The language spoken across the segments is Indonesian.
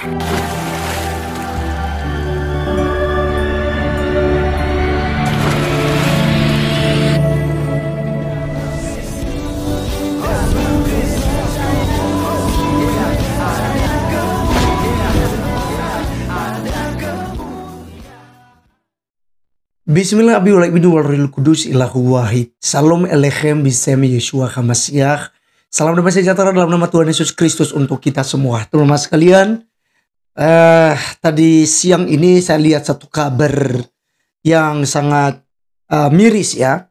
Bismillahirrahmanirrahim. Salam Elechem Bisemi Yeshua HaMashiach. Salam damai sejahtera dalam nama Tuhan Yesus Kristus untuk kita semua. Teman-teman sekalian, tadi siang ini saya lihat satu kabar yang sangat miris ya.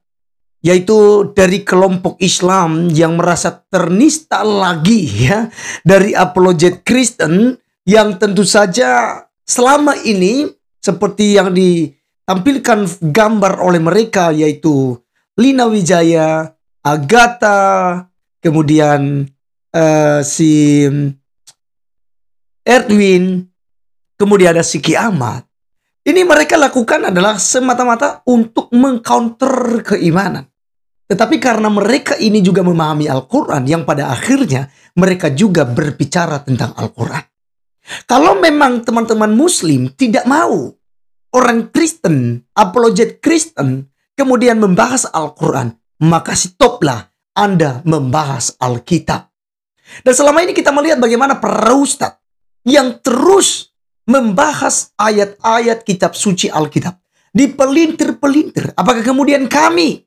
Yaitu dari kelompok Islam yang merasa ternista lagi ya. Dari apologet Kristen yang tentu saja selama ini seperti yang ditampilkan gambar oleh mereka, yaitu Lina Wijaya, Agatha, kemudian si Edwin, kemudian ada Siki Ahmad. Ini mereka lakukan adalah semata-mata untuk mengcounter keimanan. Tetapi karena mereka ini juga memahami Al-Quran, yang pada akhirnya mereka juga berbicara tentang Al-Quran. Kalau memang teman-teman Muslim tidak mau orang Kristen, apologet Kristen, kemudian membahas Al-Quran, maka stoplah Anda membahas Alkitab. Dan selama ini kita melihat bagaimana para ustadz yang terus membahas ayat-ayat kitab suci Alkitab. Dipelintir-pelintir. Apakah kemudian kami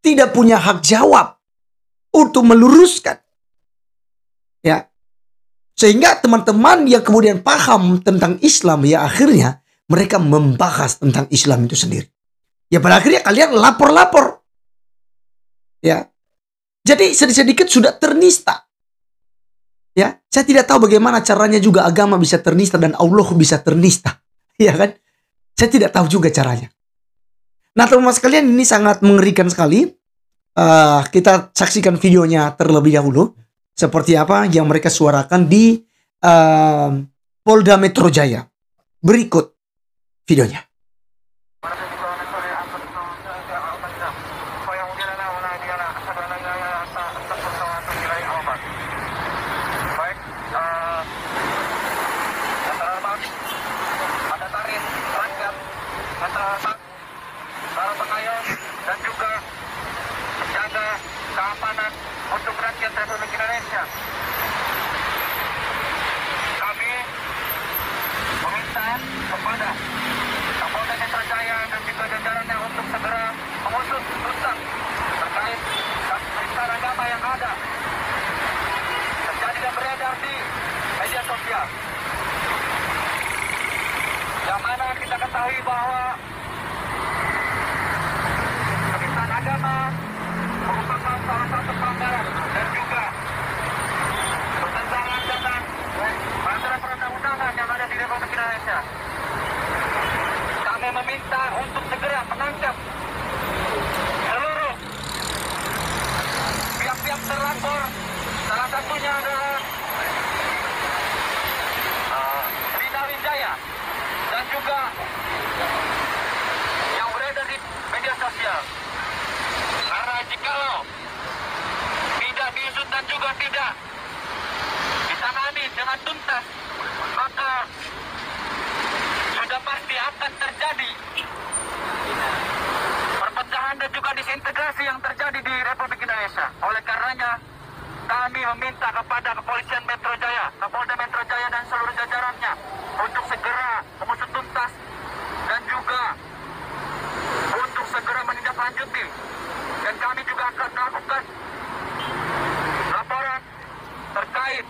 tidak punya hak jawab untuk meluruskan? Ya. Sehingga teman-teman yang kemudian paham tentang Islam, ya akhirnya mereka membahas tentang Islam itu sendiri. Ya pada akhirnya kalian lapor-lapor. Ya. Jadi sedikit-sedikit sudah ternista. Ya, saya tidak tahu bagaimana caranya juga agama bisa ternista dan Allah bisa ternista. Ya kan? Saya tidak tahu juga caranya. Nah teman-teman sekalian, ini sangat mengerikan sekali. Kita saksikan videonya terlebih dahulu. Seperti apa yang mereka suarakan di Polda Metro Jaya. Berikut videonya. Dan juga menjaga keamanan untuk rakyat Republik Indonesia. Kami meminta kepada Kapolda Metro Jaya dan juga jajarannya untuk segera mengusut tuntas terkait penistaan agama yang ada terjadi dan beredar di media sosial. Yang mana kita ketahui bahwa agama merupakan salah satu pelanggaran dan juga bertentangan dengan peraturan perundang-undangan yang ada di Republik Indonesia. Kami meminta untuk segera menangkap seluruh pihak-pihak terlapor. Salah satunya adalah Lina Wijaya dan juga yang beredar di media sosial. Karena jikalau tidak diusut dan juga tidak ditangani dengan tuntas, maka sudah pasti akan terjadi perpecahan dan juga disintegrasi yang terjadi di Republik Indonesia. Oleh karenanya, kami meminta kepada Kepolisian Metro Jaya, Kapolda Metro Jaya dan seluruh jajarannya untuk segera mengusut tuntas dan juga untuk segera menindaklanjuti. Dan kami juga akan melakukan laporan terkait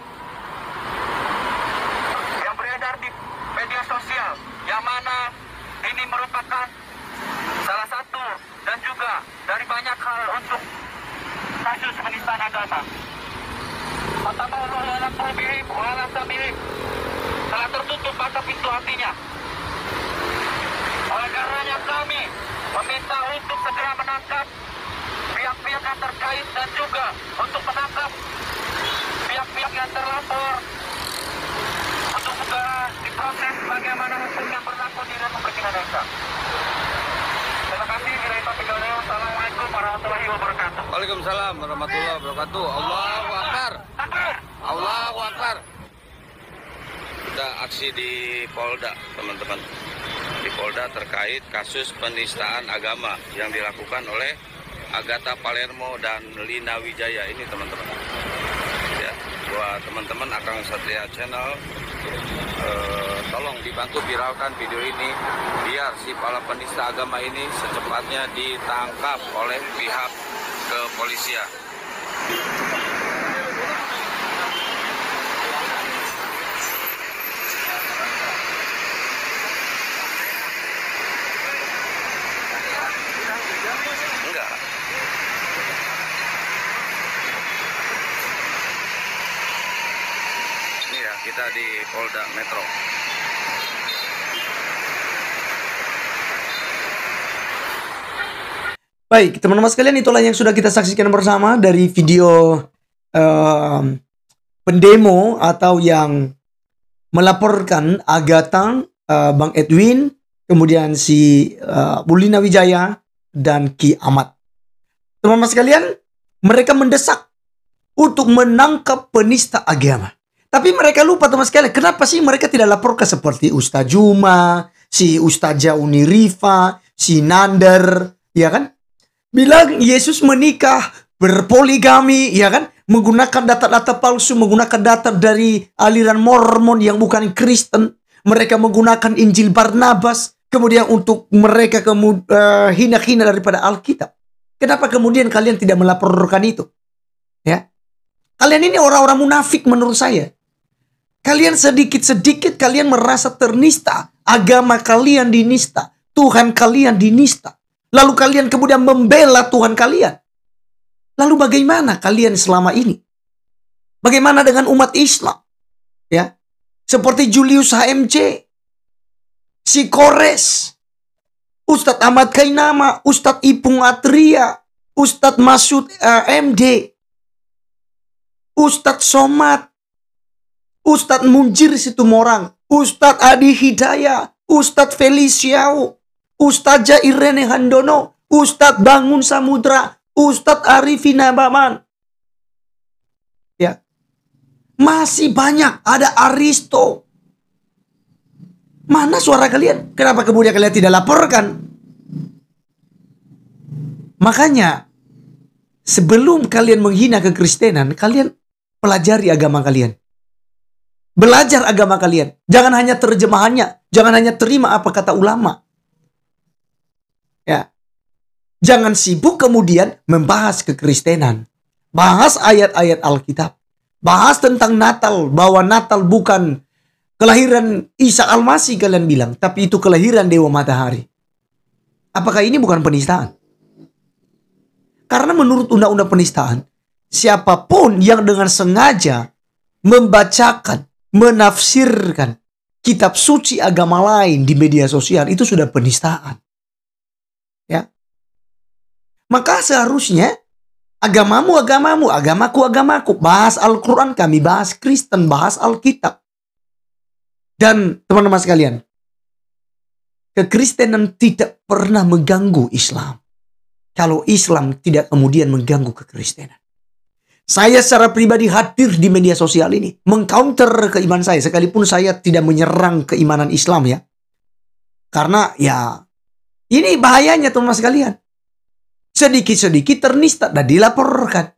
yang beredar di media sosial, yang mana ini merupakan salah satu dan juga dari banyak hal untuk kasus penistaan agama. Pertama, Allah qulubihim wa ala sam'ihim, telah tertutup mata pintu hatinya. Oleh karenanya kami meminta untuk segera menangkap pihak-pihak yang terkait dan juga untuk menangkap pihak-pihak yang terlapor untuk segera diproses bagaimana hukum yang berlaku di Republik Indonesia. Terima kasih. Assalamualaikum warahmatullahi wabarakatuh. Waalaikumsalam warahmatullahi wabarakatuh. Allahu Akbar. Allahu Akbar. Kita aksi di Polda, teman-teman. Di Polda terkait kasus penistaan agama yang dilakukan oleh Agatha Palermo dan Lina Wijaya ini, teman-teman. Ya, buat teman-teman Akang Satria Channel, tolong dibantu viralkan video ini biar si para penista agama ini secepatnya ditangkap oleh pihak kepolisian. Enggak. Ini ya, kita di Polda Metro. Baik, teman-teman sekalian, itulah yang sudah kita saksikan bersama dari video pendemo atau yang melaporkan Agatha, Bang Edwin, kemudian si Bu Lina Wijaya, dan Ki Ahmad. Teman-teman sekalian, mereka mendesak untuk menangkap penista agama. Tapi mereka lupa, teman sekalian, kenapa sih mereka tidak laporkan seperti Ustaz Juma, si Ustazah Unirifa, si Nander, ya kan? Bilang Yesus menikah, berpoligami, ya kan? Menggunakan data-data palsu, menggunakan data dari aliran Mormon yang bukan Kristen. Mereka menggunakan Injil Barnabas, kemudian untuk mereka hina-hina daripada Alkitab. Kenapa kemudian kalian tidak melaporkan itu? Ya, kalian ini orang-orang munafik menurut saya. Kalian sedikit-sedikit kalian merasa ternista, agama kalian dinista, Tuhan kalian dinista. Lalu kalian kemudian membela Tuhan kalian. Lalu bagaimana kalian selama ini? Bagaimana dengan umat Islam? Ya, seperti Julius HMC, si Kores, Ustadz Ahmad Kainama, Ustadz Ipung Atria, Ustadz Masud MD, Ustadz Somad, Ustadz Munjir Situmorang, Ustadz Adi Hidayah, Ustadz Feliciao, Ustazah Irene Handono, Ustadz Bangun Samudra, Ustadz Arifin Abaman. Ya. Masih banyak, ada Aristo. Mana suara kalian? Kenapa kemudian kalian tidak laporkan? Makanya sebelum kalian menghina kekristenan, kalian pelajari agama kalian. Belajar agama kalian. Jangan hanya terjemahannya, jangan hanya terima apa kata ulama. Ya. Jangan sibuk kemudian membahas kekristenan. Bahas ayat-ayat Alkitab. Bahas tentang Natal, bahwa Natal bukan kelahiran Isa Al-Masih kalian bilang, tapi itu kelahiran Dewa Matahari. Apakah ini bukan penistaan? Karena menurut undang-undang penistaan, siapapun yang dengan sengaja membacakan, menafsirkan kitab suci agama lain di media sosial, itu sudah penistaan. Ya. Maka seharusnya agamamu agamamu, agamaku agamaku. Bahas Al-Quran, kami bahas Kristen, bahas Alkitab. Dan teman-teman sekalian, kekristenan tidak pernah mengganggu Islam. Kalau Islam tidak kemudian mengganggu kekristenan. Saya secara pribadi hadir di media sosial ini, mengcounter keimanan saya, sekalipun saya tidak menyerang keimanan Islam ya. Karena ya, ini bahayanya teman-teman sekalian. Sedikit-sedikit ternista dan dilaporkan.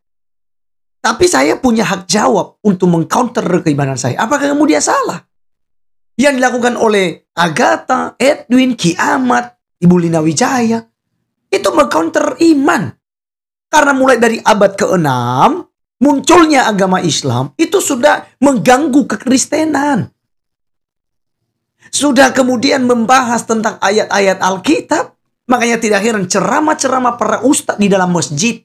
Tapi saya punya hak jawab untuk mengcounter keimanan saya. Apakah kemudian salah? Yang dilakukan oleh Agatha, Edwin, Ki Ahmad, Ibu Lina Wijaya, itu mengcounter iman. Karena mulai dari abad ke-6, munculnya agama Islam, itu sudah mengganggu kekristenan. Sudah kemudian membahas tentang ayat-ayat Alkitab. Makanya tidak heran ceramah-ceramah para ustadz di dalam masjid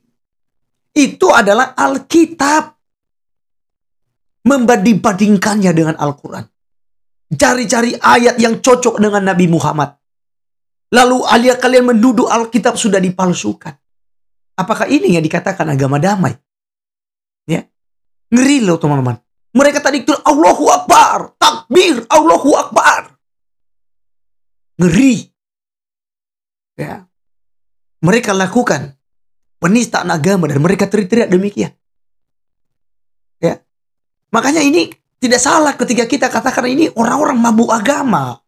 itu adalah Alkitab. Membanding-bandingkannya dengan Al-Quran. Cari-cari ayat yang cocok dengan Nabi Muhammad. Lalu kalian menuduh Alkitab sudah dipalsukan. Apakah ini yang dikatakan agama damai? Ya. Ngeri loh teman-teman. Mereka tadi itu Allahu Akbar, takbir, Allahu Akbar. Ngeri. Ya. Mereka lakukan penistaan agama dan mereka teriak-teriak demikian. Ya. Makanya ini Tidak salah ketika kita katakan ini orang-orang mabuk agama.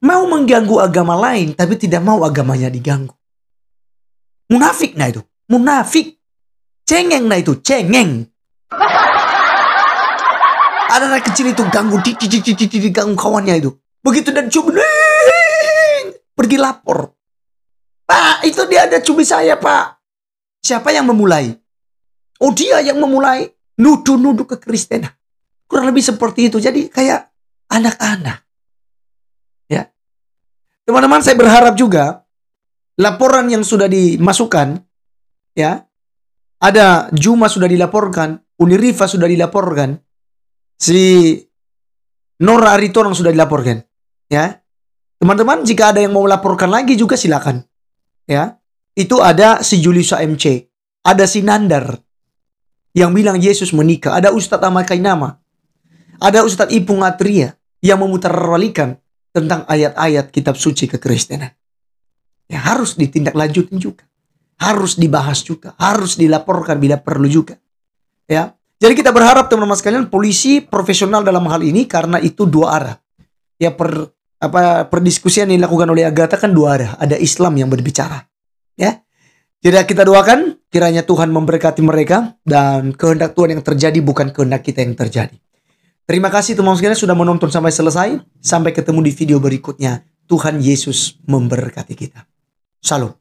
Mau mengganggu agama lain, tapi tidak mau agamanya diganggu. Munafik nah itu. Munafik. Cengeng nah itu. Cengeng. Ada anak kecil itu ganggu. Ganggu kawannya itu. Begitu dan cumi. Pergi lapor. Pak, itu dia ada cumi saya, Pak. Siapa yang memulai? Oh, dia yang memulai. Nuduh-nuduh kekristenan. Kurang lebih seperti itu. Jadi kayak anak-anak. Ya. Teman-teman, saya berharap juga laporan yang sudah dimasukkan, ya, ada Juma sudah dilaporkan, Unirifa sudah dilaporkan, si Nora Aritonang sudah dilaporkan, ya. Teman-teman, jika ada yang mau laporkan lagi juga silakan, ya. Itu ada si Julius MC, ada si Nandar yang bilang Yesus menikah, ada Ustadz Ahmad Kainama, ada Ustadz Ipung Atria yang memutarwalikan tentang ayat-ayat kitab suci kekristenan. Ya, harus ditindaklanjutin juga. Harus dibahas juga. Harus dilaporkan bila perlu juga. Ya. Jadi kita berharap teman-teman sekalian polisi profesional dalam hal ini karena itu dua arah. Ya perdiskusian yang dilakukan oleh Agatha kan dua arah. Ada Islam yang berbicara. Ya. Jadi kita doakan kiranya Tuhan memberkati mereka dan kehendak Tuhan yang terjadi bukan kehendak kita yang terjadi. Terima kasih teman-teman sekalian sudah menonton sampai selesai. Sampai ketemu di video berikutnya. Tuhan Yesus memberkati kita. Shalom.